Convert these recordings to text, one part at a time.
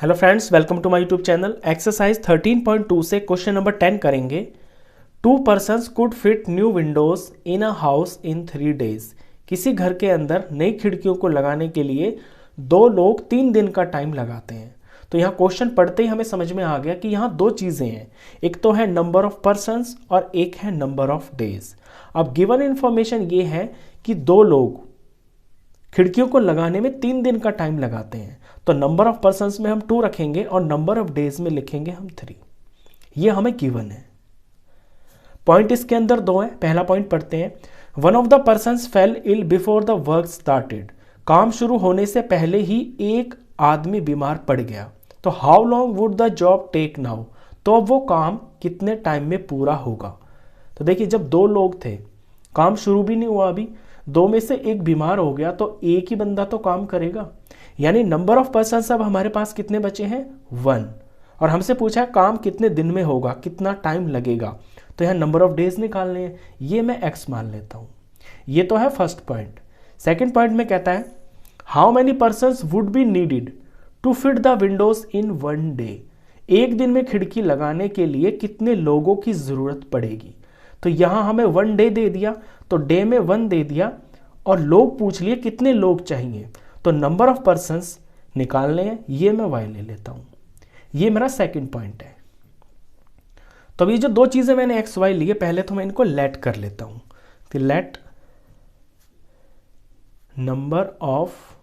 Hello friends, welcome to my YouTube channel. Exercise 13.2 से question number 10 करेंगे। 2 persons could fit new windows in a house in 3 days। किसी घर के अंदर नई खिड़कियों को लगाने के लिए 2 लोग 3 दिन का टाइम लगाते हैं। तो यहाँ क्वेश्चन पढ़ते ही हमें समझ में आ गया कि यहाँ 2 चीज़ें हैं, एक तो है नंबर ऑफ पर्सन्स और एक है नंबर ऑफ डेज। अब गिवन इन्फॉर्मेशन ये है कि 2 लोग खिड़कियों को लगाने में 3 दिन का टाइम लगाते हैं, तो नंबर ऑफ पर्सन्स में हम 2 रखेंगे और नंबर ऑफ डेज में लिखेंगे हम 3। ये हमें गिवन है। पॉइंट इसके अंदर 2 है। पहला पॉइंट पढ़ते हैं। One of the persons fell ill before the work started. काम शुरू होने से पहले ही एक आदमी बीमार पड़ गया। तो how long would the job take now. तो अब वो काम कितने टाइम में पूरा होगा। तो देखिए, जब 2 लोग थे, काम शुरू भी नहीं हुआ अभी, 2 में से एक बीमार हो गया, तो एक ही बंदा तो काम करेगा। यानी नंबर ऑफ पर्सन्स अब हमारे पास कितने बचे हैं, 1। और हमसे पूछा है काम कितने दिन में होगा, कितना टाइम लगेगा। तो यहाँ नंबर ऑफ डेज निकालने हैं, ये मैं x मान लेता हूँ। ये तो है फर्स्ट पॉइंट। सेकेंड पॉइंट में कहता है how many persons would be needed to fit the windows in 1 day। एक दिन में खिड़की लगाने के लिए कितने लोगों की जरूरत पड़ेगी। तो यहाँ हमें 1 day दे दिया, तो डे में 1 दे दिया और लोग पूछ लिए कितने लोग चाहिए। तो नंबर ऑफ पर्सन्स निकालने हैं, ये मैं y ले लेता हूँ। ये मेरा सेकंड पॉइंट है। तो अभी जो 2 चीज़ें मैंने x y लिए, पहले तो मैं इनको लेट कर लेता हूँ। तो लेट नंबर ऑफ,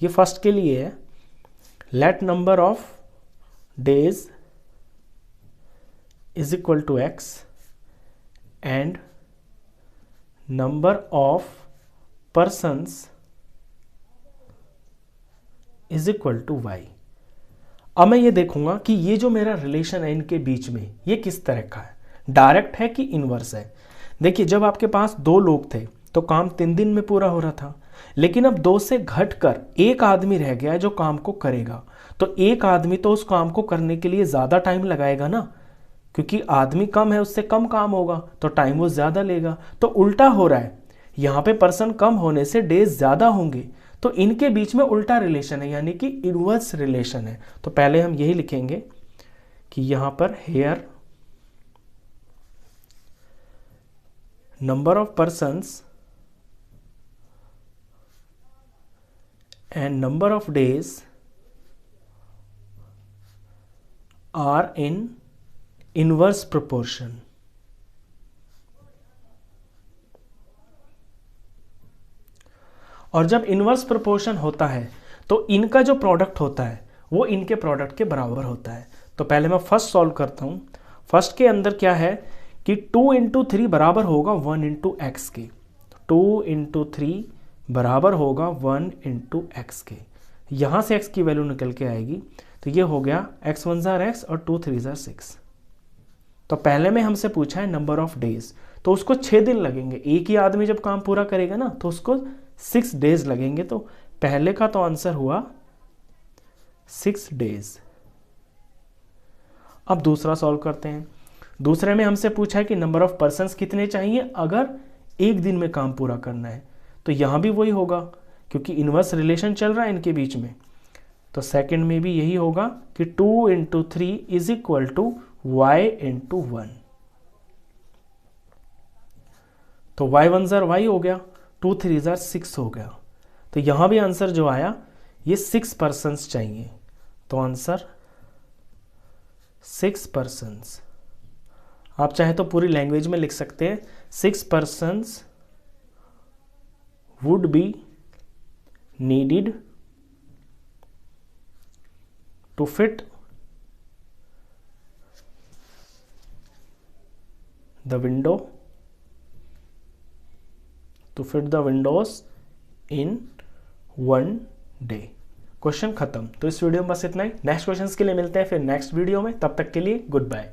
ये फर्स्ट के लिए है, let number of days is equal to x and number of persons is equal to y। अब मैं ये देखूंगा कि ये जो मेरा रिलेशन है इनके बीच में, ये किस तरह का है, डायरेक्ट है कि इनवर्स है। देखिए, जब आपके पास 2 लोग थे तो काम 3 दिन में पूरा हो रहा था, लेकिन अब 2 से घटकर एक आदमी रह गया है जो काम को करेगा। तो एक आदमी तो उस काम को करने के लिए ज़्यादा टाइम लगाएगा ना, क्योंकि आदमी कम है, उससे कम काम होगा तो टाइम वो ज़्यादा लेगा। तो उल्टा हो रहा है, यहाँ पे पर्सन कम होने से डेज ज़्यादा होंगे। तो इनके बीच में उल्टा रिलेशन है, यानी कि इनवर्स रिलेशन है। तो पहले हम यही लिखेंगे कि यहां पर here number of persons and number of days are in inverse proportion. और जब इनवर्स प्रोपोर्शन होता है तो इनका जो प्रोडक्ट होता है वो इनके प्रोडक्ट के बराबर होता है। तो पहले मैं फर्स्ट सॉल्व करता हूँ। फर्स्ट के अंदर क्या है कि 2 इंटू 3 बराबर होगा 1 इंटू एक्स के। 2 इंटू 3 बराबर होगा 1 इंटू एक्स के। यहाँ से x की वैल्यू निकल के आएगी, तो ये हो गया x1 जार x और 2 3 जार 6। तो पहले में हमसे पूछा है नंबर ऑफ डेज, तो उसको 6 दिन लगेंगे। एक ही आदमी जब काम पूरा करेगा ना, तो उसको 6 डेज लगेंगे। तो पहले का तो आंसर हुआ 6 डेज। अब दूसरा सॉल्व करते हैं। दूसरे में हमसे पूछा है कि नंबर ऑफ पर्सन्स कितने चाहिए अगर एक दिन में काम पूरा करना है। तो यहां भी वही होगा, क्योंकि इनवर्स रिलेशन चल रहा है इनके बीच में। तो सेकंड में भी यही होगा कि 2 into 3 is equal to y into 1। तो y1 जार y हो गया, 2 3 जार 6 हो गया। तो यहां भी आंसर जो आया ये 6 पर्सन्स चाहिए। तो आंसर 6 पर्सन्स। आप चाहे तो पूरी लैंग्वेज में लिख सकते हैं, 6 persons would be needed to fit the window to fit the windows in 1 day। Question खत्म। तो इस वीडियो में बस इतना ही। नेक्स्ट क्वेश्चंस के लिए मिलते हैं फिर नेक्स्ट वीडियो में। तब तक के लिए गुड बाय।